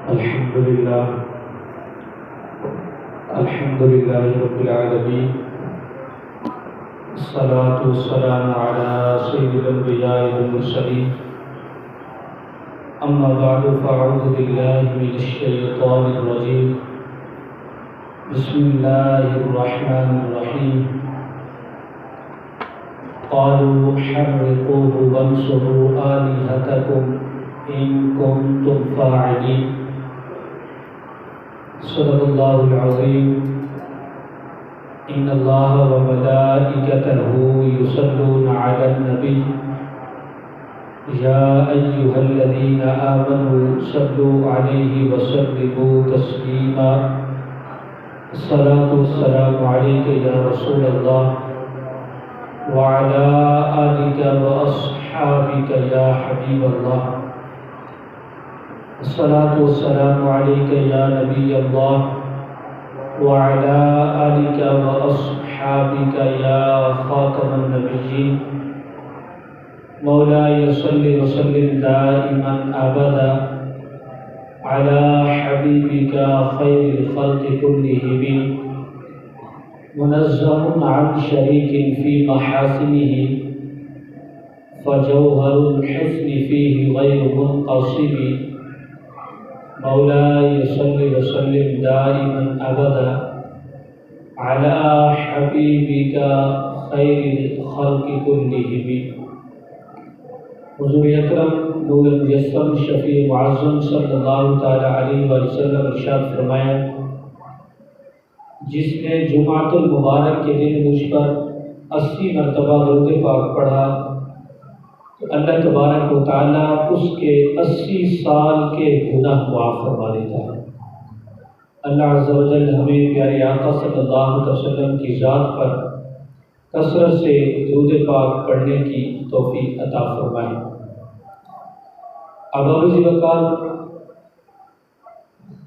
الحمد لله رب العالمين. الصلاة والسلام على سيد الأنبياء والمرسلين. أما بعد فأعوذ بالله من الشيطان الرجيم. بسم الله الرحمن الرحيم. قالوا حرقوه وانصروا آلهتكم إن كنتم فاعلين. صدق الله العظيم. إن الله وملائكته يصلون على النبي يا أيها الذين آمنوا صلوا عليه وسلموا تسليما. الصلاة والسلام عليك يا رسول الله وعلى آلك وأصحابك يا حبيب الله. الصلاة والسلام عليك يا نبي الله وعلى آلك وأصحابك يا خاتم النبيين. مولاي صل وسلم دائما أبدا على حبيبك خير الخلق كلهم منزه عن شريك في محاسنه فجوهر الحسن فيه غير منقسم. مولاي صل وسلم دائما أبدا على حبيبك خير الخلق كلهم. حضور اکرم نور مجسم شفیع معظم صلی اللہ تعالی علیہ وآلہ وسلم ارشاد فرمایا، جس نے جمعۃ المبارک کے دن مجھ پر 80 مرتبہ درود پاک پڑھا تو اللہ تبارک و تعالیٰ اس کے 80 سال کے گناہ معاف فرما دیتا ہے۔ اللہ عز و جل ہمیں پیارے آقا صلی اللہ علیہ وسلم کی ذات پر کثرت سے درود پاک پڑھنے کی توفیق عطا فرمائے۔ اب اسی وقت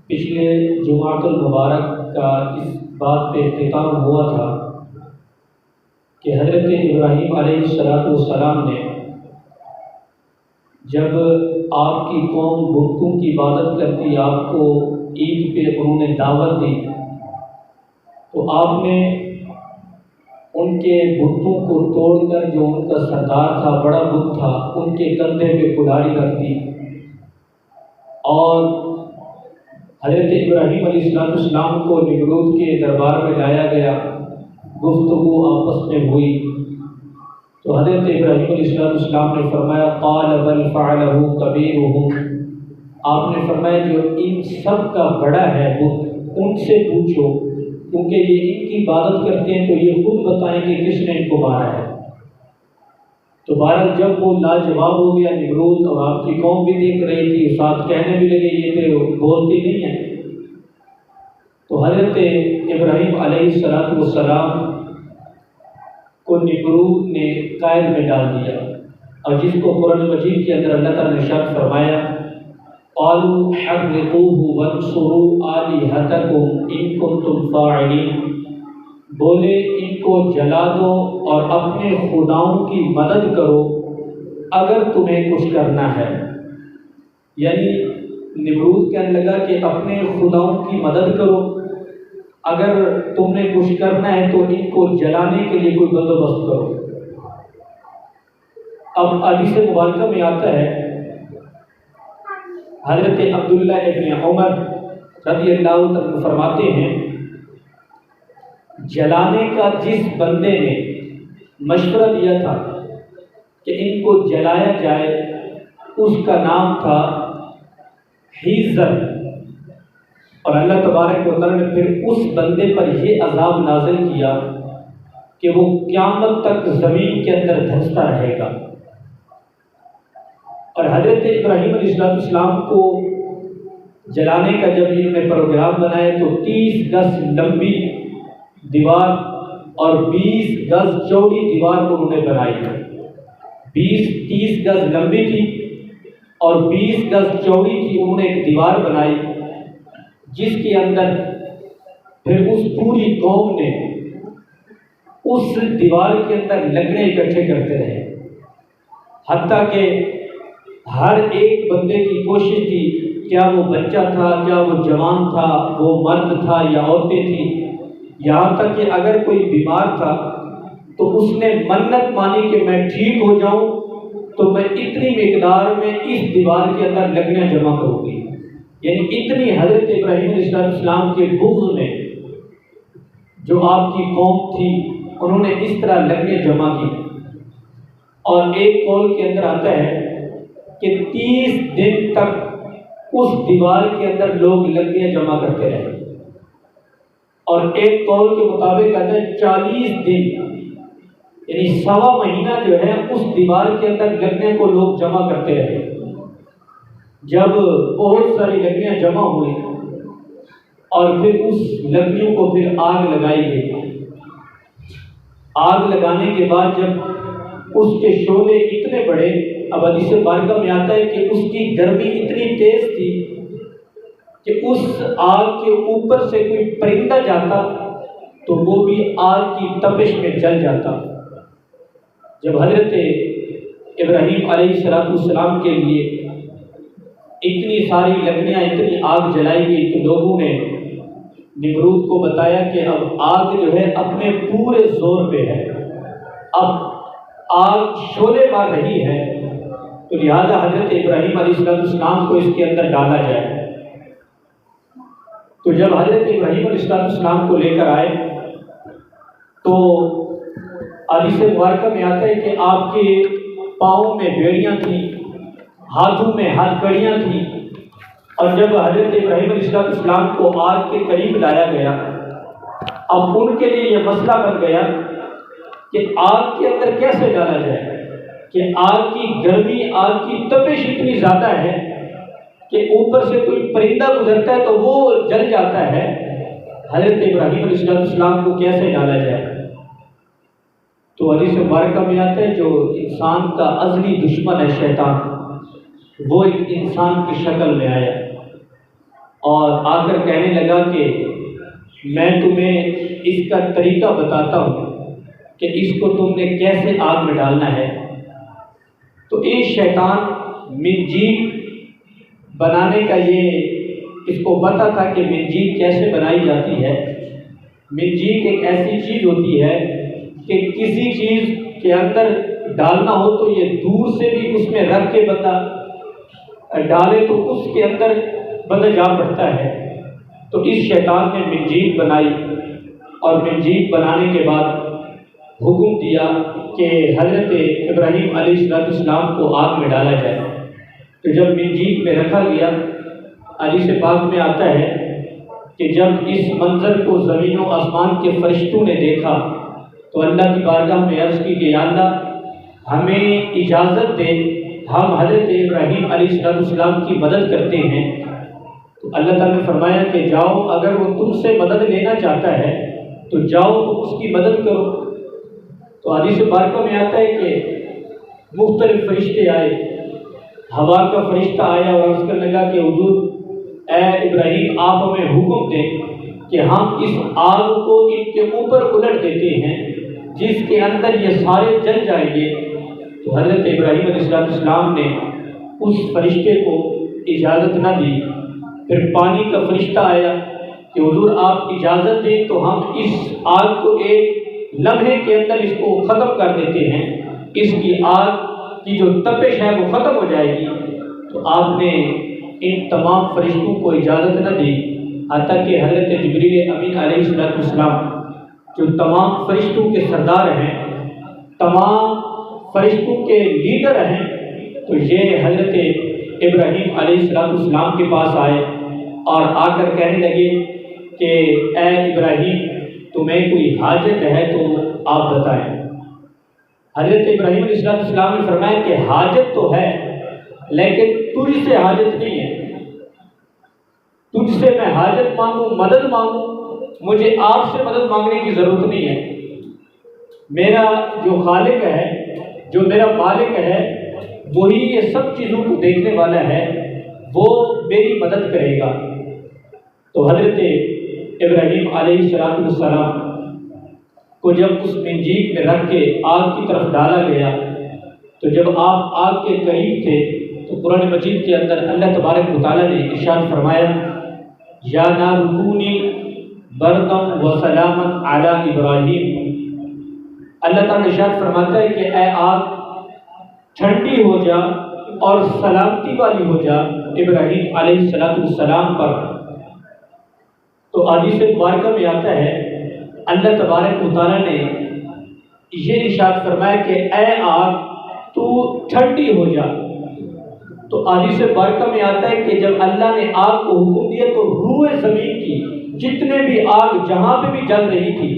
پچھلے جمعۃ المبارک کا اس بات پہ اختتام ہوا تھا کہ حضرت ابراہیم علیہ السلام نے جب آپ کی قوم بتوں کی عبادت کرتی، آپ کو عید پہ انہوں نے دعوت دی، تو آپ نے ان کے بتوں کو توڑ کر جو ان کا سردار تھا، بڑا بت تھا، ان کے کندھے پہ کلاڑی رکھ دی اور حضرت ابراہیم علیہ السلام کو نمرود کے دربار میں لایا گیا، گفتگو آپس میں ہوئی تو حضرت ابراہیم علیہ السلام نے فرمایا قال بل فعلہ کبیرہم، آپ نے فرمایا جو ان سب کا بڑا ہے بت، ان سے پوچھو، کیونکہ یہ ان کی عبادت کرتے ہیں تو یہ خود بتائیں کہ کس نے ان کو مارا ہے۔ تو بہرحال جب وہ لاجواب ہو گیا نمرود اور آپ کی قوم بھی دیکھ رہی تھی، ساتھ کہنے بھی لگے یہ تو بولتی نہیں ہے، تو حضرت ابراہیم علیہ السلام کو نمرود نے قید میں ڈال دیا، اور جس کو قرآن مجید کے اندر اللہ تعالیٰ نے ارشاد فرمایا قالوا حرقوه وانصروا آلهتكم ان كنتم فاعلين، بولے ان کو جلا دو اور اپنے خداؤں کی مدد کرو اگر تمہیں کچھ کرنا ہے۔ یعنی نمرود کہنے لگا کہ اپنے خداؤں کی مدد کرو، اگر تم نے کچھ کرنا ہے تو ان کو جلانے کے لیے کوئی بندوبست کرو۔ اب حدیث مبارکہ میں آتا ہے، حضرت عبداللہ ابن عمر رضی اللہ عنہ فرماتے ہیں جلانے کا جس بندے نے مشورہ دیا تھا کہ ان کو جلایا جائے اس کا نام تھا حیزر، اور اللہ تبارک و تعالیٰ نے پھر اس بندے پر یہ عذاب نازل کیا کہ وہ قیامت تک زمین کے اندر دھنستا رہے گا۔ اور حضرت ابراہیم علیہ السلام کو جلانے کا جب انہوں نے پروگرام بنایا تو 30 گز لمبی دیوار اور 20 گز چوڑی دیوار انہوں نے بنائی، 30 گز لمبی تھی اور 20 گز چوڑی کی انہوں نے ایک دیوار بنائی، جس کے اندر پھر اس پوری قوم نے اس دیوار کے اندر لکڑیں اکٹھے کرتے رہے، حتیٰ کہ ہر ایک بندے کی کوشش تھی کیا وہ بچہ تھا، کیا وہ جوان تھا، وہ مرد تھا یا عورتیں تھیں، یہاں تک کہ اگر کوئی بیمار تھا تو اس نے منت مانی کہ میں ٹھیک ہو جاؤں تو میں اتنی مقدار میں اس دیوار کے اندر لکڑیاں جمع کروں گی۔ یعنی اتنی حضرت ابراہیم علیہ السلام کے بغض میں جو آپ کی قوم تھی انہوں نے اس طرح لکڑیاں جمع کی۔ اور ایک قول کے اندر آتا ہے کہ 30 دن تک اس دیوار کے اندر لوگ لکڑیاں جمع کرتے رہے، اور ایک قول کے مطابق آتا ہے 40 دن یعنی سوا مہینہ جو ہے اس دیوار کے اندر لکڑیاں کو لوگ جمع کرتے رہے۔ جب بہت ساری لکڑیاں جمع ہوئی اور پھر اس لکڑیوں کو پھر آگ لگائی گئی۔ آگ لگانے کے بعد جب اس کے شعلے اتنے بڑے، اب حدیث مبارکہ میں آتا ہے کہ اس کی گرمی اتنی تیز تھی کہ اس آگ کے اوپر سے کوئی پرندہ جاتا تو وہ بھی آگ کی تپش میں جل جاتا۔ جب حضرت ابراہیم علیہ السلام کے لیے اتنی ساری لکڑیاں، اتنی آگ جلائی گئی تو لوگوں نے نمرود کو بتایا کہ اب آگ جو ہے اپنے پورے زور پہ ہے، اب آگ شعلے مار رہی ہے، تو لہذا حضرت ابراہیم علیہ السلام کو اس کے اندر ڈالا جائے۔ تو جب حضرت ابراہیم علیہ السلام کو لے کر آئے تو حدیث مبارکہ میں آتا ہے کہ آپ کے پاؤں میں بیڑیاں تھیں، ہاتھوں میں ہاتھ کڑیاں تھیں، اور جب حضرت ابراہیم علیہ السلام کو آگ کے قریب لایا گیا، اب ان کے لیے یہ مسئلہ بن گیا کہ آگ کے اندر کیسے ڈالا جائے، کہ آگ کی گرمی، آگ کی تپش اتنی زیادہ ہے کہ اوپر سے کوئی پرندہ گزرتا ہے تو وہ جل جاتا ہے۔ حضرت ابراہیم علیہ السلام کو کیسے ڈالا جائے؟ تو حدیث مبارکہ میں آتا ہے جو انسان کا ازلی دشمن ہے شیطان، وہ ایک انسان کی شکل میں آیا اور آ کر کہنے لگا کہ میں تمہیں اس کا طریقہ بتاتا ہوں کہ اس کو تم نے کیسے آگ میں ڈالنا ہے۔ تو یہ شیطان منجیل بنانے کا یہ اس کو پتہ تھا کہ منجیل کیسے بنائی جاتی ہے۔ منجیل ایک ایسی چیز ہوتی ہے کہ کسی چیز کے اندر ڈالنا ہو تو یہ دور سے بھی اس میں رکھ کے بندہ ڈالے تو اس کے اندر بندہ جا پڑتا ہے۔ تو اس شیطان نے منجیل بنائی اور منجیل بنانے کے بعد حکم دیا کہ حضرت ابراہیم علیہ السلام کو آگ میں ڈالا جائے۔ تو جب منجیل میں رکھا گیا، حدیث پاک میں آتا ہے کہ جب اس منظر کو زمین و آسمان کے فرشتوں نے دیکھا تو اللہ کی بارگاہ میں عرض کی کہ یا اللہ ہمیں اجازت دے، ہم حضرت ابراہیم علیہ السلام کی مدد کرتے ہیں۔ تو اللہ تعالیٰ نے فرمایا کہ جاؤ، اگر وہ تم سے مدد لینا چاہتا ہے تو جاؤ تم اس کی مدد کرو۔ تو حدیث مبارکہ میں آتا ہے کہ مختلف فرشتے آئے، ہوا کا فرشتہ آیا اور عرض کرنے لگا کہ حضور اے ابراہیم آپ ہمیں حکم دیں کہ ہم اس آگ کو ان کے اوپر الٹ دیتے ہیں جس کے اندر یہ سارے جل جائیں گے۔ تو حضرت ابراہیم علیہ السلام نے اس فرشتے کو اجازت نہ دی۔ پھر پانی کا فرشتہ آیا کہ حضور آپ اجازت دیں تو ہم اس آگ کو ایک لمحے کے اندر اس کو ختم کر دیتے ہیں، اس کی آگ کی جو تپش ہے وہ ختم ہو جائے گی۔ تو آپ نے ان تمام فرشتوں کو اجازت نہ دی، حتیٰ کہ حضرت جبریل امین علیہ السلام جو تمام فرشتوں کے سردار ہیں، تمام فرشتوں کے لیڈر ہیں، تو یہ حضرت ابراہیم علیہ السلام کے پاس آئے اور آ کر کہنے لگے کہ اے ابراہیم تمہیں کوئی حاجت ہے تو آپ بتائیں۔ حضرت ابراہیم علیہ السلام نے فرمایا کہ حاجت تو ہے لیکن تجھ سے حاجت نہیں ہے، تجھ سے میں حاجت مانگوں، مدد مانگوں، مجھے آپ سے مدد مانگنے کی ضرورت نہیں ہے۔ میرا جو خالق ہے، جو میرا مالک ہے، وہی یہ سب چیزوں کو دیکھنے والا ہے، وہ میری مدد کرے گا۔ تو حضرت ابراہیم علیہ السلام کو جب اس منجیل میں رکھ کے آگ کی طرف ڈالا گیا تو جب آپ آگ کے قریب تھے تو قرآن مجید کے اندر اللہ تبارک و تعالیٰ نے ارشاد فرمایا یا نار کونی بردم و سلامت علی ابراہیم۔ اللہ تعالیٰ ارشاد فرماتا ہے کہ اے آگ ٹھنڈی ہو جا اور سلامتی والی ہو جا ابراہیم علیہ السلام پر۔ تو حدیث مبارکہ میں آتا ہے اللہ تبارک و تعالیٰ نے یہ ارشاد فرمایا کہ اے آگ تو ٹھنڈی ہو جا۔ تو حدیث مبارکہ میں آتا ہے کہ جب اللہ نے آگ کو حکم دیا تو روح زمین کی جتنے بھی آگ جہاں پہ بھی جل رہی تھی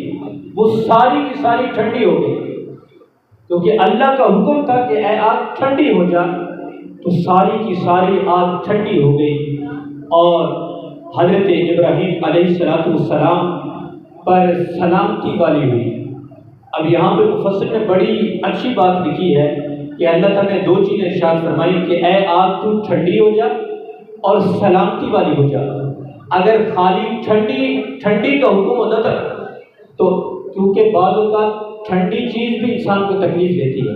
وہ ساری کی ساری ٹھنڈی ہو گئی، کیونکہ اللہ کا حکم تھا کہ اے آگ ٹھنڈی ہو جا، تو ساری کی ساری آگ ٹھنڈی ہو گئی اور حضرت ابراہیم علیہ السلام پر سلامتی والی ہوئی۔ اب یہاں پہ مفسر نے بڑی اچھی بات لکھی ہے کہ اللہ تعالیٰ نے دو چیزیں ارشاد فرمائی کہ اے آگ تو ٹھنڈی ہو جا اور سلامتی والی ہو جا۔ اگر خالی ٹھنڈی کا حکم ہوتا تھا تو کیونکہ بعض اوقات ٹھنڈی چیز بھی انسان کو تکلیف دیتی ہے،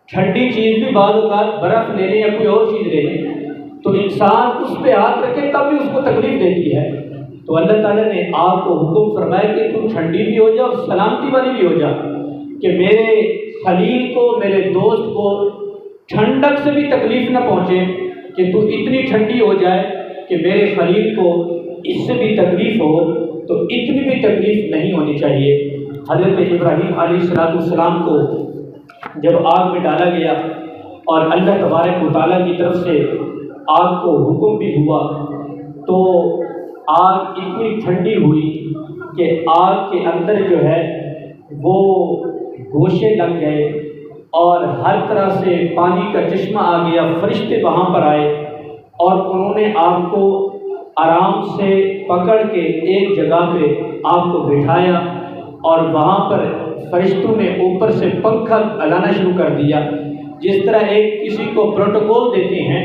ٹھنڈی چیز بھی بعض اوقات برف لے لیں یا کوئی اور چیز لے لیں تو انسان اس پہ ہاتھ رکھے تب بھی اس کو تکلیف دیتی ہے۔ تو اللہ تعالیٰ نے آپ کو حکم فرمایا کہ تو ٹھنڈی بھی ہو جا اور سلامتی والی بھی ہو جا، کہ میرے خلیل کو، میرے دوست کو ٹھنڈک سے بھی تکلیف نہ پہنچے، کہ تو اتنی ٹھنڈی ہو جائے کہ میرے خلیل کو اس سے بھی تکلیف ہو، تو اتنی بھی تکلیف نہیں ہونی چاہیے۔ حضرت ابراہیم علیہ السلام کو جب آگ میں ڈالا گیا اور اللہ تبارک و تعالیٰ کی طرف سے آگ کو حکم بھی ہوا تو آگ اتنی ٹھنڈی ہوئی کہ آگ کے اندر جو ہے وہ گوشے لگ گئے اور ہر طرح سے پانی کا چشمہ آ گیا۔ فرشتے وہاں پر آئے اور انہوں نے آگ کو آرام سے پکڑ کے ایک جگہ پہ آگ کو بٹھایا اور وہاں پر فرشتوں نے اوپر سے پنکھا چلانا شروع کر دیا، جس طرح ایک کسی کو پروٹوکول دیتے ہیں،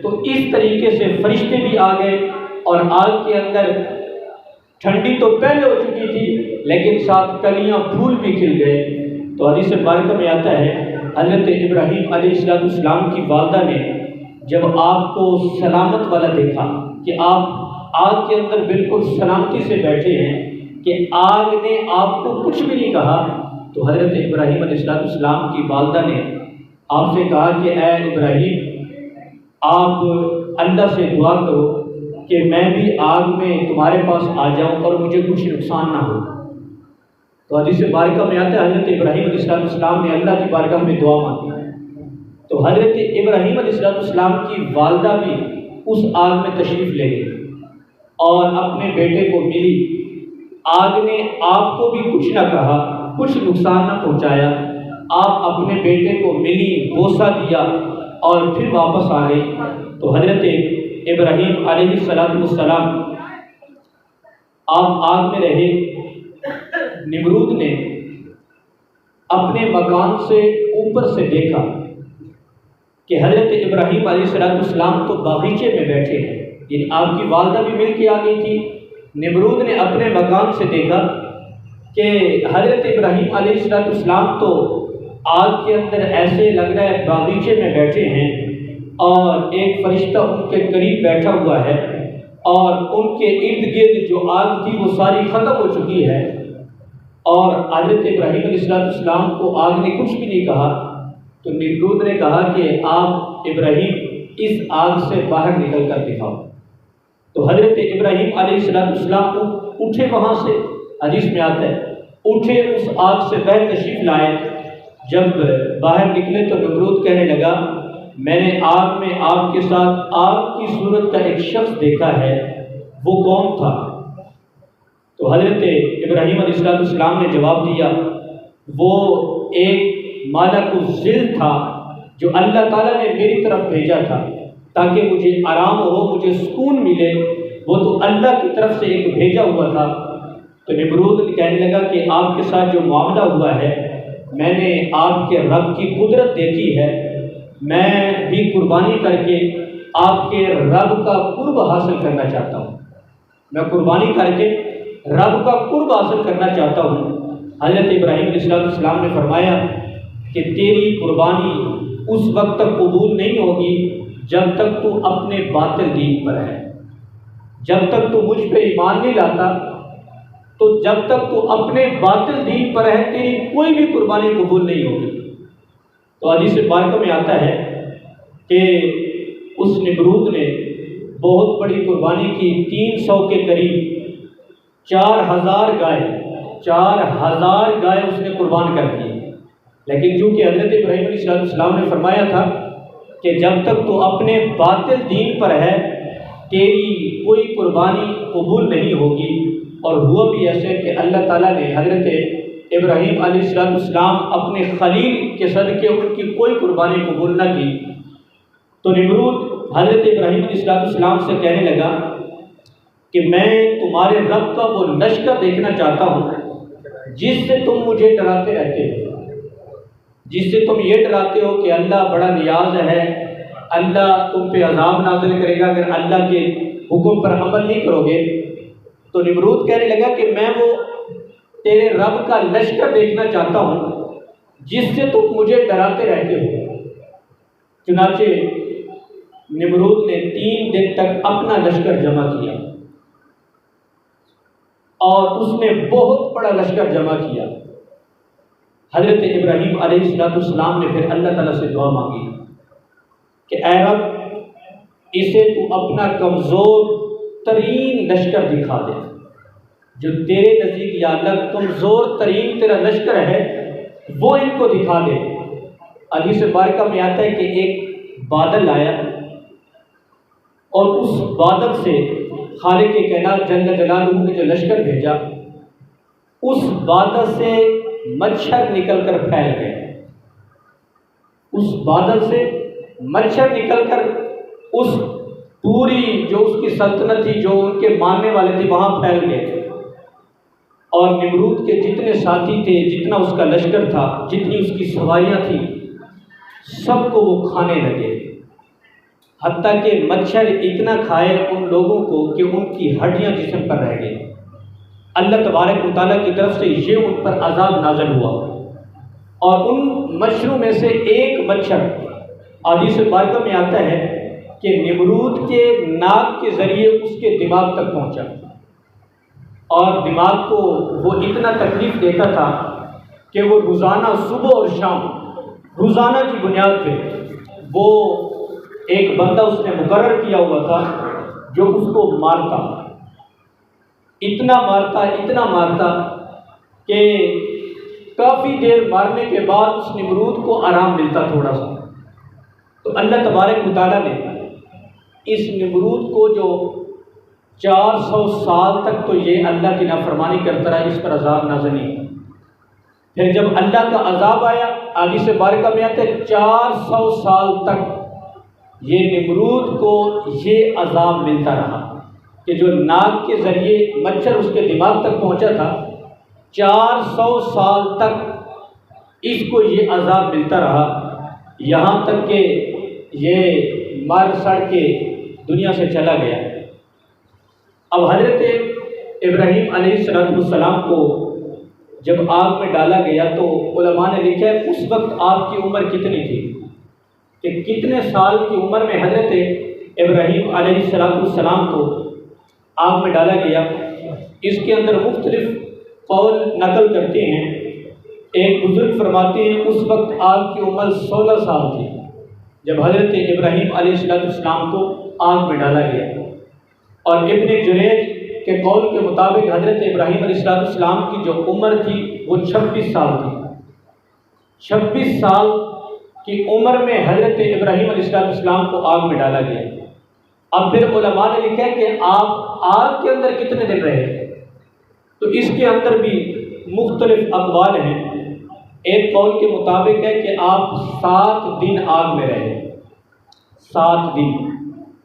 تو اس طریقے سے فرشتے بھی آ گئے اور آگ کے اندر ٹھنڈی تو پہلے ہو چکی تھی لیکن ساتھ کلیاں پھول بھی کھل گئے۔ تو حدیث مبارکہ میں آتا ہے حضرت ابراہیم علیہ السلام کی والدہ نے جب آپ کو سلامت والا دیکھا کہ آپ آگ کے اندر بالکل سلامتی سے بیٹھے ہیں، کہ آگ نے آپ کو کچھ بھی نہیں کہا، تو حضرت ابراہیم علیہ السلام کی والدہ نے آپ سے کہا کہ اے ابراہیم آپ اللہ سے دعا کرو کہ میں بھی آگ میں تمہارے پاس آ جاؤں اور مجھے کچھ نقصان نہ ہو۔ تو حدیث بارکہ میں آتا ہے حضرت ابراہیم علیہ السلام نے اللہ کی بارگاہ میں دعا مانگی، تو حضرت ابراہیم علیہ السلام کی والدہ بھی اس آگ میں تشریف لے گئی اور اپنے بیٹے کو ملی۔ آگ نے آپ کو بھی کچھ نہ کہا، کچھ نقصان نہ پہنچایا، آپ اپنے بیٹے کو ملی، بوسہ دیا اور پھر واپس آ گئی۔ تو حضرت ابراہیم علیہ السلام آپ آگ میں رہے۔ نمرود نے اپنے مکان سے اوپر سے دیکھا کہ حضرت ابراہیم علیہ السلام تو باغیچے میں بیٹھے ہیں، یعنی آپ کی والدہ بھی مل کے آ گئی تھی۔ نمرود نے اپنے مکان سے دیکھا کہ حضرت ابراہیم علیہ السلام تو آگ کے اندر ایسے لگ رہا ہے باغیچے میں بیٹھے ہیں اور ایک فرشتہ ان کے قریب بیٹھا ہوا ہے اور ان کے ارد گرد جو آگ تھی وہ ساری ختم ہو چکی ہے، اور حضرت ابراہیم علیہ السلام کو آگ نے کچھ بھی نہیں کہا۔ تو نمرود نے کہا کہ آپ ابراہیم اس آگ سے باہر نکل کر دکھاؤ۔ تو حضرت ابراہیم علیہ السلام اٹھے، وہاں سے حدیث میں آتا ہے اٹھے، اس آگ سے باہر تشریف لائے۔ جب باہر نکلے تو نمرود کہنے لگا میں نے آگ میں آپ کے ساتھ آگ کی صورت کا ایک شخص دیکھا ہے، وہ کون تھا؟ تو حضرت ابراہیم علیہ السلام نے جواب دیا وہ ایک مالک الظل تھا جو اللہ تعالیٰ نے میری طرف بھیجا تھا تاکہ مجھے آرام ہو، مجھے سکون ملے، وہ تو اللہ کی طرف سے ایک بھیجا ہوا تھا۔ تو نمرود کہنے لگا کہ آپ کے ساتھ جو معاملہ ہوا ہے میں نے آپ کے رب کی قدرت دیکھی ہے، میں بھی قربانی کر کے آپ کے رب کا قرب حاصل کرنا چاہتا ہوں، میں قربانی کر کے رب کا قرب حاصل کرنا چاہتا ہوں۔ حضرت ابراہیم علیہ السلام نے فرمایا کہ تیری قربانی اس وقت تک قبول نہیں ہوگی جب تک تو اپنے باطل دین پر ہے۔ جب تک تو مجھ پہ ایمان نہیں لاتا، تو جب تک تو اپنے باطل دین پر ہے، تیری کوئی بھی قربانی قبول نہیں ہوگی۔ تو حدیث پاک میں آتا ہے کہ اس نمرود نے بہت بڑی قربانی کی، 300 کے قریب 4000 گائے اس نے قربان کر دی۔ لیکن چونکہ حضرت ابراہیم علیہ السلام نے فرمایا تھا کہ جب تک تو اپنے باطل دین پر ہے، تیری کوئی قربانی قبول نہیں ہوگی۔ اور ہوا بھی ایسے کہ اللہ تعالیٰ نے حضرت ابراہیم علیہ السلام اپنے خلیل کے صدقے ان کی کوئی قربانی قبول نہ کی۔ تو نمرود حضرت ابراہیم علیہ السلام سے کہنے لگا کہ میں تمہارے رب کا وہ لشکر دیکھنا چاہتا ہوں جس سے تم مجھے ڈراتے رہتے ہو، جس سے تم یہ ڈراتے ہو کہ اللہ بڑا نیاز ہے، اللہ تم پہ عذاب نازل کرے گا اگر اللہ کے حکم پر عمل نہیں کرو گے۔ تو نمرود کہنے لگا کہ میں وہ تیرے رب کا لشکر دیکھنا چاہتا ہوں جس سے تم مجھے ڈراتے رہتے ہو۔ چنانچہ نمرود نے 3 دن تک اپنا لشکر جمع کیا اور اس نے بہت بڑا لشکر جمع کیا۔ حضرت ابراہیم علیہ السلام نے پھر اللہ تعالیٰ سے دعا مانگی کہ اے رب، اسے تو اپنا کمزور ترین لشکر دکھا دے، جو تیرے نزدیک یا اللہ کمزور ترین تیرا لشکر ہے وہ ان کو دکھا دے۔ حدیث مبارکہ میں آتا ہے کہ ایک بادل آیا اور اس بادل سے خالق کائنات جل جلالہ نے جو لشکر بھیجا، اس بادل سے مچھر نکل کر پھیل گئے۔ اس بادل سے مچھر نکل کر اس پوری جو اس کی سلطنت تھی، جو ان کے ماننے والے تھے، وہاں پھیل گئے۔ اور نمرود کے جتنے ساتھی تھے، جتنا اس کا لشکر تھا، جتنی اس کی سواریاں تھیں، سب کو وہ کھانے لگے، حتیٰ کہ مچھر اتنا کھائے ان لوگوں کو کہ ان کی ہڈیاں جسم پر رہ گئی۔ اللہ تبارک و تعالیٰ کی طرف سے یہ ان پر عذاب نازل ہوا، اور ان مچھروں میں سے ایک مچھر حدیث مبارکہ میں آتا ہے کہ نمرود کے ناک کے ذریعے اس کے دماغ تک پہنچا، اور دماغ کو وہ اتنا تکلیف دیتا تھا کہ وہ روزانہ صبح اور شام روزانہ کی بنیاد پہ وہ ایک بندہ اس نے مقرر کیا ہوا تھا جو اس کو مارتا، اتنا مارتا کہ کافی دیر مارنے کے بعد اس نمرود کو آرام ملتا تھوڑا سا۔ تو اللہ تبارک و تعالیٰ نے اس نمرود کو جو 400 سال تک تو یہ اللہ کی نافرمانی کرتا رہا، اس پر عذاب نازل نہیں۔ پھر جب اللہ کا عذاب آیا، حدیث مبارکہ میں آتا ہے 400 سال تک یہ نمرود کو یہ عذاب ملتا رہا کہ جو ناک کے ذریعے مچھر اس کے دماغ تک پہنچا تھا، 400 سال تک اس کو یہ عذاب ملتا رہا، یہاں تک کہ یہ مر سڑ کے دنیا سے چلا گیا۔ اب حضرت ابراہیم علیہ السلام کو جب آگ میں ڈالا گیا تو علماء نے لکھا ہے اس وقت آپ کی عمر کتنی تھی، کہ کتنے سال کی عمر میں حضرت ابراہیم علیہ السلام کو آگ میں ڈالا گیا۔ اس کے اندر مختلف قول نقل کرتے ہیں۔ ایک بزرگ فرماتے ہیں اس وقت آپ کی عمر 16 سال تھی جب حضرت ابراہیم علیہ السلام کو آگ میں ڈالا گیا، اور ابن جریج کے قول کے مطابق حضرت ابراہیم علیہ السلام کی جو عمر تھی وہ 26 سال تھی۔ 26 سال کی عمر میں حضرت ابراہیم علیہ السلام کو آگ میں ڈالا گیا۔ اب پھر علماء نے لکھا ہے کہ آپ آگ کے اندر کتنے دن رہے، تو اس کے اندر بھی مختلف اقوال ہیں۔ ایک قول کے مطابق ہے کہ آپ 7 دن آگ میں رہے، 7 دن۔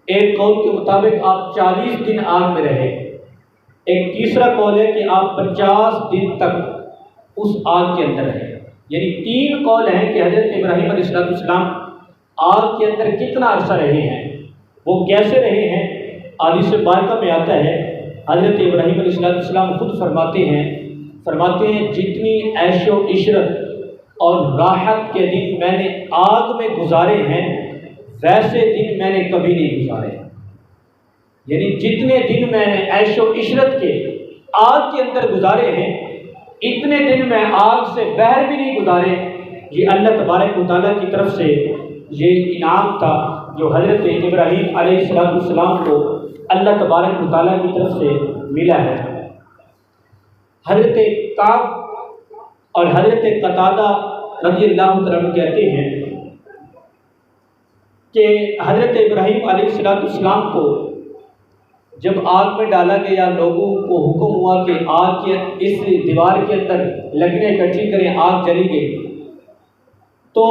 ایک قول کے مطابق آپ 40 دن آگ میں رہے۔ ایک تیسرا قول ہے کہ آپ 50 دن تک اس آگ کے اندر رہے۔ یعنی 3 قول ہیں کہ حضرت ابراہیم علیہ السلام آگ کے اندر کتنا عرصہ رہے ہیں، وہ کیسے رہے ہیں۔ حدیث مبارکہ میں آتا ہے حضرت ابراہیم علیہ السلام خود فرماتے ہیں جتنی عیش و عشرت اور راحت کے دن میں نے آگ میں گزارے ہیں، ویسے دن میں نے کبھی نہیں گزارے۔ یعنی جتنے دن میں نے عیش و عشرت کے آگ کے اندر گزارے ہیں، اتنے دن میں آگ سے باہر بھی نہیں گزارے۔ یہ اللہ تبارک و تعالیٰ کی طرف سے یہ انعام تھا جو حضرت ابراہیم علیہ السلام کو اللہ تبارک و تعالیٰ کی طرف سے ملا ہے۔ حضرت کعب اور حضرت قتادہ رضی اللہ عنہ کہتے ہیں کہ حضرت ابراہیم علیہ السلام کو جب آگ میں ڈالا گیا، لوگوں کو حکم ہوا کہ آگ کے اس دیوار کے اندر لکڑیں اکٹھی کریں، آگ جلی گئی، تو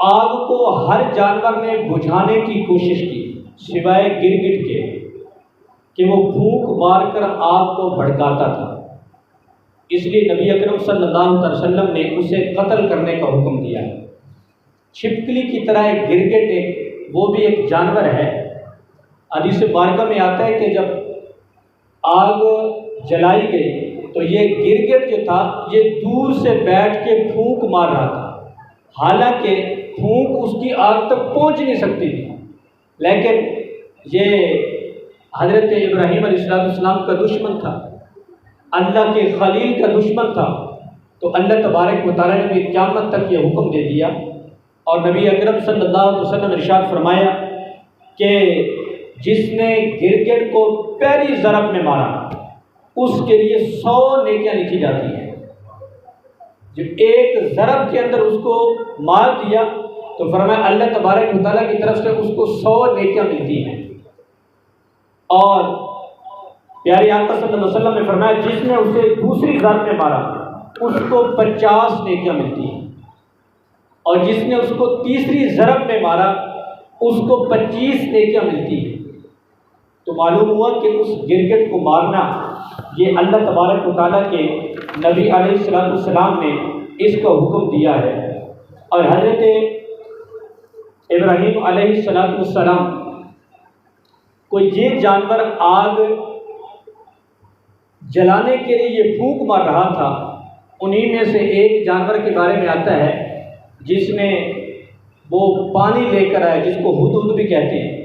آگ کو ہر جانور نے بجھانے کی کوشش کی سوائے گرگٹ کے کہ وہ پھونک مار کر آگ کو بھڑکاتا تھا۔ اس لیے نبی اکرم صلی اللہ علیہ وسلم نے اسے قتل کرنے کا حکم دیا۔ چھپکلی کی طرح ایک گرگٹ وہ بھی ایک جانور ہے۔ حدیث مبارکہ میں آتا ہے کہ جب آگ جلائی گئی تو یہ گرگٹ جو تھا یہ دور سے بیٹھ کے پھونک مار رہا تھا، حالانکہ پھونک اس کی آگ تک پہنچ نہیں سکتی تھی، لیکن یہ حضرت ابراہیم علیہ السلام کا دشمن تھا، اللہ کے خلیل کا دشمن تھا، تو اللہ تبارک و تعالیٰ نے بھی قیامت تک یہ حکم دے دیا۔ اور نبی اکرم صلی اللہ علیہ وسلم نے ارشاد فرمایا کہ جس نے گرگٹ کو پہلی ضرب میں مارا اس کے لیے 100 نیکیاں لکھی جاتی ہیں۔ جب ایک ضرب کے اندر اس کو مار دیا تو فرمایا اللہ تبارک و تعالیٰ کی طرف سے اس کو 100 نیکیاں ملتی ہیں۔ اور پیارے آقا صلی اللہ علیہ وسلم نے فرمایا جس نے اسے دوسری ضرب میں مارا اس کو 50 نیکیاں ملتی ہیں، اور جس نے اس کو تیسری ضرب میں مارا اس کو 25 نیکیاں ملتی ہیں۔ تو معلوم ہوا کہ اس گرگٹ کو مارنا یہ اللہ تبارک و تعالیٰ کے نبی علیہ السلام نے اس کا حکم دیا ہے۔ اور حضرت ابراہیم علیہ السلام کو یہ جانور آگ جلانے کے لیے یہ پھونک مار رہا تھا، انہی میں سے ایک جانور کے بارے میں آتا ہے جس نے وہ پانی لے کر آیا، جس کو ہدہد بھی کہتے ہیں،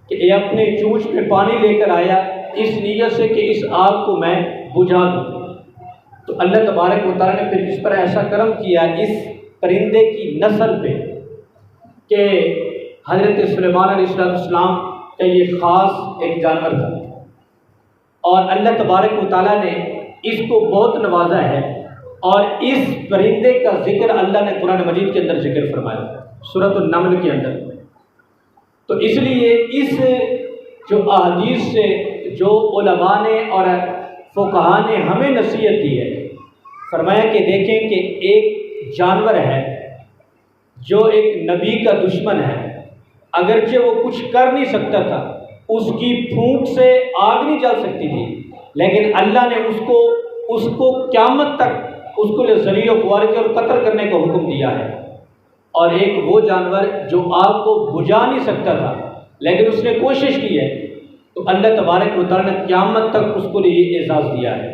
کہ یہ اپنے چونچ میں پانی لے کر آیا اس نیت سے کہ اس آگ کو میں بجھا دوں۔ تو اللہ تبارک و تعالیٰ نے پھر اس پر ایسا کرم کیا اس پرندے کی نسل پہ کہ حضرت سلیمان علیہ السلام کا یہ خاص ایک جانور تھا، اور اللہ تبارک و تعالیٰ نے اس کو بہت نوازا ہے، اور اس پرندے کا ذکر اللہ نے قرآن مجید کے اندر ذکر فرمایا سورۃ النمل کے اندر۔ تو اس لیے اس جو احادیث سے جو علماء نے اور فقہاء نے ہمیں نصیحت دی ہے، فرمایا کہ دیکھیں کہ ایک جانور ہے جو ایک نبی کا دشمن ہے، اگرچہ وہ کچھ کر نہیں سکتا تھا، اس کی پھونک سے آگ نہیں جل سکتی تھی، لیکن اللہ نے اس کو قیامت تک اس کو ذلیل و خوار کے اور قتل کرنے کا حکم دیا ہے۔ اور ایک وہ جانور جو آگ کو بجھا نہیں سکتا تھا لیکن اس نے کوشش کی ہے، تو اللہ تبارک و تعالیٰ نے قیامت تک اس کو یہ اعزاز دیا ہے۔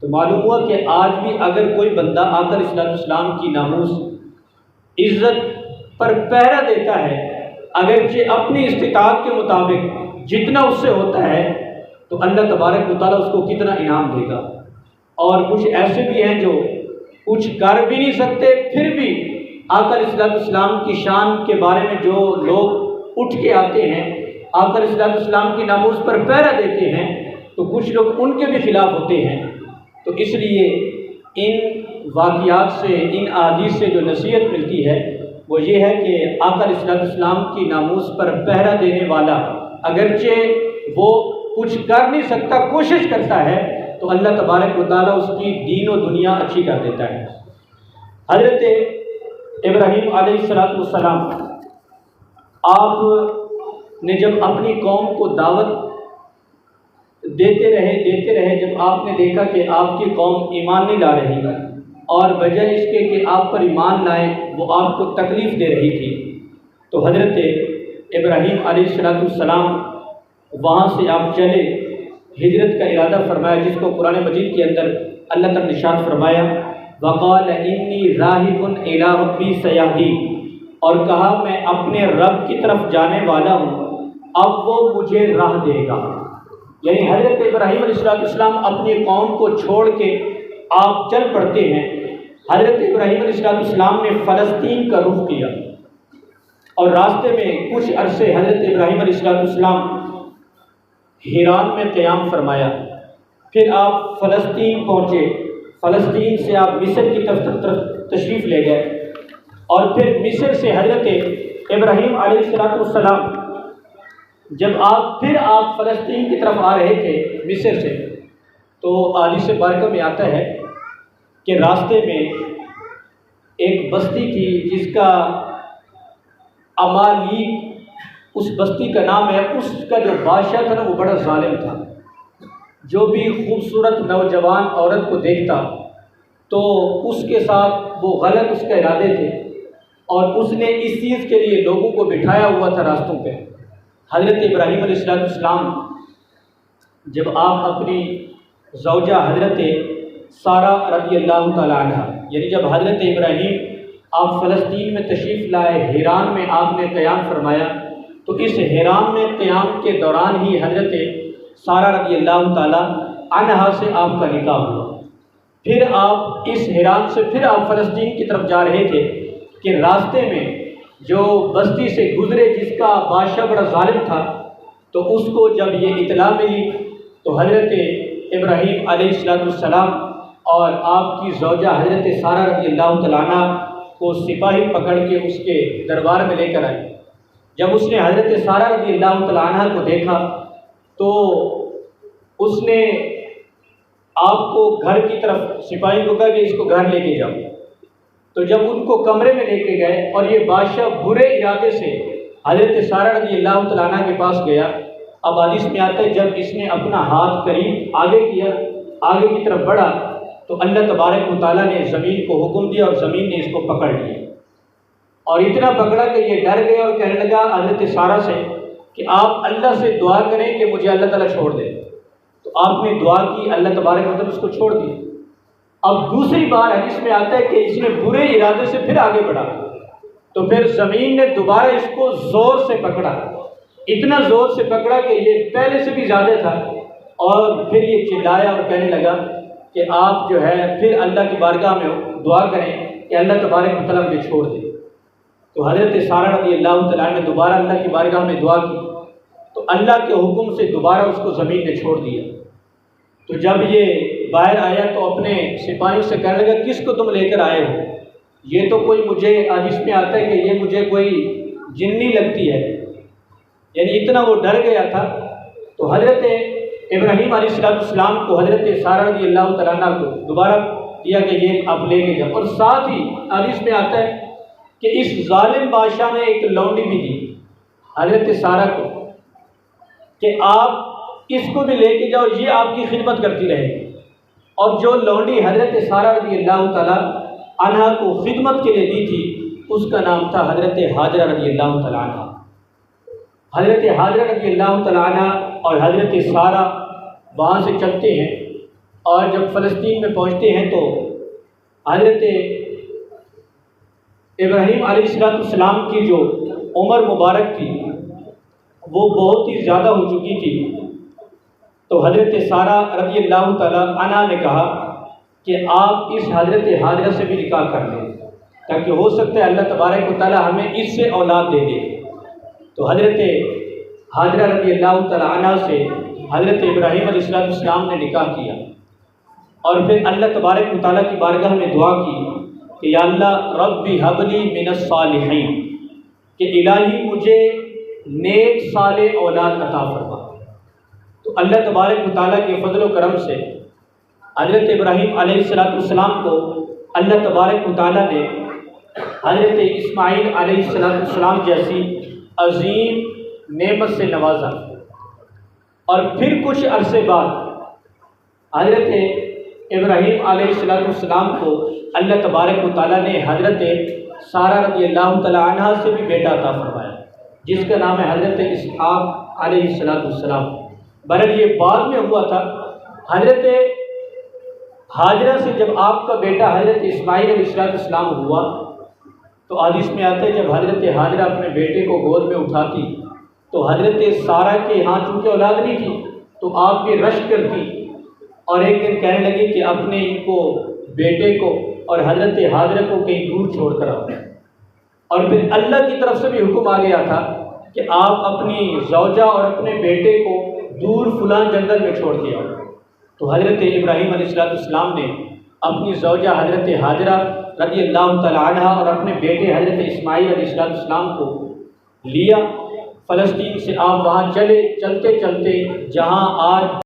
تو معلوم ہوا کہ آج بھی اگر کوئی بندہ آقا علیہ السلام کی ناموس عزت پر پہرا دیتا ہے، اگرچہ اپنی استطاعت کے مطابق جتنا اس سے ہوتا ہے، تو اللہ تبارک و تعالیٰ اس کو کتنا انعام دے گا۔ اور کچھ ایسے بھی ہیں جو کچھ کر بھی نہیں سکتے، پھر بھی آقا علیہ السلام کی شان کے بارے میں جو لوگ اٹھ کے آتے ہیں، آقا علیہ السلام کی ناموس پر پہرا دیتے ہیں، تو کچھ لوگ ان کے بھی خلاف ہوتے ہیں۔ تو اس لیے ان واقعات سے، ان احادیث سے جو نصیحت ملتی ہے وہ یہ ہے کہ آقا علیہ السلام کی ناموس پر پہرا دینے والا اگرچہ وہ کچھ کر نہیں سکتا، کوشش کرتا ہے، تو اللہ تبارک و تعالیٰ اس کی دین و دنیا اچھی کر دیتا ہے۔ حضرت ابراہیم علیہ السلام آپ نے جب اپنی قوم کو دعوت دیتے رہے، جب آپ نے دیکھا کہ آپ کی قوم ایمان نہیں لا رہی اور بجائے اس کے کہ آپ پر ایمان لائیں وہ آپ کو تکلیف دے رہی تھی، تو حضرت ابراہیم علیہ السلام وہاں سے آپ چلے، ہجرت کا ارادہ فرمایا، جس کو قرآن مجید کے اندر اللہ تعالیٰ نے ارشاد فرمایا وقال انی ذاہب الی ربی سیہدین، اور کہا میں اپنے رب کی طرف جانے والا ہوں، اب وہ مجھے راہ دے گا۔ یعنی حضرت ابراہیم علیہ السلام اپنی قوم کو چھوڑ کے آپ چل پڑتے ہیں۔ حضرت ابراہیم علیہ السلام نے فلسطین کا رخ کیا، اور راستے میں کچھ عرصے حضرت ابراہیم علیہ السلام حیران میں قیام فرمایا، پھر آپ فلسطین پہنچے، فلسطین سے آپ مصر کی طرف تشریف لے گئے، اور پھر مصر سے حضرت ابراہیم علیہ السلام جب آپ فلسطین کی طرف آ رہے تھے مصر سے، تو احادیث بارکہ میں آتا ہے کہ راستے میں ایک بستی تھی جس کا امالیک اس بستی کا نام ہے۔ اس کا جو بادشاہ تھا نا وہ بڑا ظالم تھا، جو بھی خوبصورت نوجوان عورت کو دیکھتا تو اس کے ساتھ وہ غلط اس کے ارادے تھے، اور اس نے اس چیز کے لیے لوگوں کو بٹھایا ہوا تھا راستوں پہ۔ حضرت ابراہیم علیہ السلام جب آپ اپنی زوجہ حضرت سارہ رضی اللہ تعالیٰ عنہ، یعنی جب حضرت ابراہیم آپ فلسطین میں تشریف لائے، حیران میں آپ نے قیام فرمایا، تو اس حیران میں قیام کے دوران ہی حضرت سارہ رضی اللہ تعالیٰ عنہا سے آپ کا نکاح ہوا۔ پھر آپ اس حیران سے پھر آپ فلسطین کی طرف جا رہے تھے کہ راستے میں جو بستی سے گزرے جس کا بادشاہ بڑا ظالم تھا، تو اس کو جب یہ اطلاع ملی تو حضرت ابراہیم علیہ السلام اور آپ کی زوجہ حضرت سارہ رضی اللہ تعالیٰ عنہ کو سپاہی پکڑ کے اس کے دربار میں لے کر آئے۔ جب اس نے حضرت سارہ رضی اللہ تعالیٰ عنہ کو دیکھا تو اس نے آپ کو گھر کی طرف سپاہی کو کہا کہ اس کو گھر لے کے جاؤ۔ تو جب ان کو کمرے میں لے کے گئے اور یہ بادشاہ برے ارادے سے حضرت سارہ رضی اللہ تعالیٰ عنہ کے پاس گیا، اب حدیث میں آتا ہے جب اس نے اپنا ہاتھ قریب آگے کیا، آگے کی طرف بڑھا، تو اللہ تبارک و تعالیٰ نے زمین کو حکم دیا اور زمین نے اس کو پکڑ لیا، اور اتنا پکڑا کہ یہ ڈر گیا اور کہنے لگا حضرت سارہ سے کہ آپ اللہ سے دعا کریں کہ مجھے اللہ تعالیٰ چھوڑ دے۔ تو آپ نے دعا کی، اللہ تبارک و تعالیٰ اس کو چھوڑ دیا۔ اب دوسری بار حدیث میں آتا ہے کہ اس نے برے ارادے سے پھر آگے بڑھا، تو پھر زمین نے دوبارہ اس کو زور سے پکڑا، اتنا زور سے پکڑا کہ یہ پہلے سے بھی زیادہ تھا، اور پھر یہ چلایا اور کہنے لگا کہ آپ جو ہے پھر اللہ کی بارگاہ میں دعا کریں کہ اللہ تبارک و تعالیٰ مجھے چھوڑ دے۔ تو حضرت سارہ رضی اللہ تعالیٰ نے دوبارہ اللہ کی بارگاہ میں دعا کی، تو اللہ کے حکم سے دوبارہ اس کو زمین نے چھوڑ دیا۔ تو جب یہ باہر آیا تو اپنے سپاہیوں سے کہنے لگا کس کو تم لے کر آئے ہو؟ یہ تو کوئی مجھے حدیث میں آتا ہے کہ یہ مجھے کوئی جنی لگتی ہے، یعنی اتنا وہ ڈر گیا تھا۔ تو حضرت ابراہیم علیہ السلام کو حضرت سارہ رضی اللہ تعالیٰ عنہ کو دوبارہ دیا کہ یہ آپ لے کے جاؤ، اور ساتھ ہی حدیث میں آتا ہے کہ اس ظالم بادشاہ نے ایک لونڈی بھی دی حضرت سارہ کو کہ آپ اس کو بھی لے کے جاؤ، یہ آپ کی خدمت کرتی رہے گی۔ اور جو لونڈی حضرت سارہ رضی اللہ تعالیٰ عنہ کو خدمت کے لیے دی تھی اس کا نام تھا حضرت حاجرہ رضی اللہ تعالیٰ عنہ۔ حضرت حاجرہ رضی اللہ تعالیٰ عنہ اور حضرت سارہ وہاں سے چلتے ہیں، اور جب فلسطین میں پہنچتے ہیں تو حضرت ابراہیم علیہ السلام کی جو عمر مبارک تھی وہ بہت ہی زیادہ ہو چکی تھی۔ تو حضرت سارہ رضی اللہ تعالیٰ عنہ نے کہا کہ آپ اس حضرت حاجرہ سے بھی نکاح کر لیں، تاکہ ہو سکتا ہے اللہ تبارک و تعالیٰ ہمیں اس سے اولاد دے دے۔ تو حضرت حاجرہ رضی اللہ تعالیٰ عنہ سے حضرت ابراہیم علیہ السلام نے نکاح کیا، اور پھر اللہ تبارک و تعالیٰ کی بارگاہ میں دعا کی کہ یا اللہ رب حب لی من الصالحین، کہ الہی مجھے نیک صالح اولاد عطا فرما۔ تو اللہ تبارک و تعالیٰ کے فضل و کرم سے حضرت ابراہیم علیہ السلام کو اللہ تبارک و تعالیٰ نے حضرت اسماعیل علیہ السلام جیسی عظیم نعمت سے نوازا، اور پھر کچھ عرصے بعد حضرت ابراہیم علیہ السلام کو اللہ تبارک و تعالیٰ نے حضرت سارہ رضی اللہ تعالیٰ عنہ سے بھی بیٹا عطا فرمایا، جس کا نام ہے حضرت اسحاق علیہ السلام۔ بہرحال یہ بعد میں ہوا تھا۔ حضرت ہاجرہ سے جب آپ کا بیٹا حضرت اسماعیل علیہ السلام ہوا تو حدیث میں آتا ہے جب حضرت ہاجرہ اپنے بیٹے کو گود میں اٹھاتی تو حضرت سارہ کے ہاں چونکہ اولاد نہیں تھی تو آپ بھی رشک کرتی اور ایک دن کہنے لگی کہ اپنے ان کو بیٹے کو اور حضرت ہاجرہ کو کہیں دور چھوڑ کر آؤ، اور پھر اللہ کی طرف سے بھی حکم آ گیا تھا کہ آپ اپنی زوجہ اور اپنے بیٹے کو دور فلاں جنگل میں چھوڑ کے آؤ۔ تو حضرت ابراہیم علیہ السلام نے اپنی زوجہ حضرت ہاجرہ رضی اللہ تعالی عنہ اور اپنے بیٹے حضرت اسماعیل علیہ السلام کو لیا، فلسطین سے آپ وہاں چلتے چلتے جہاں آج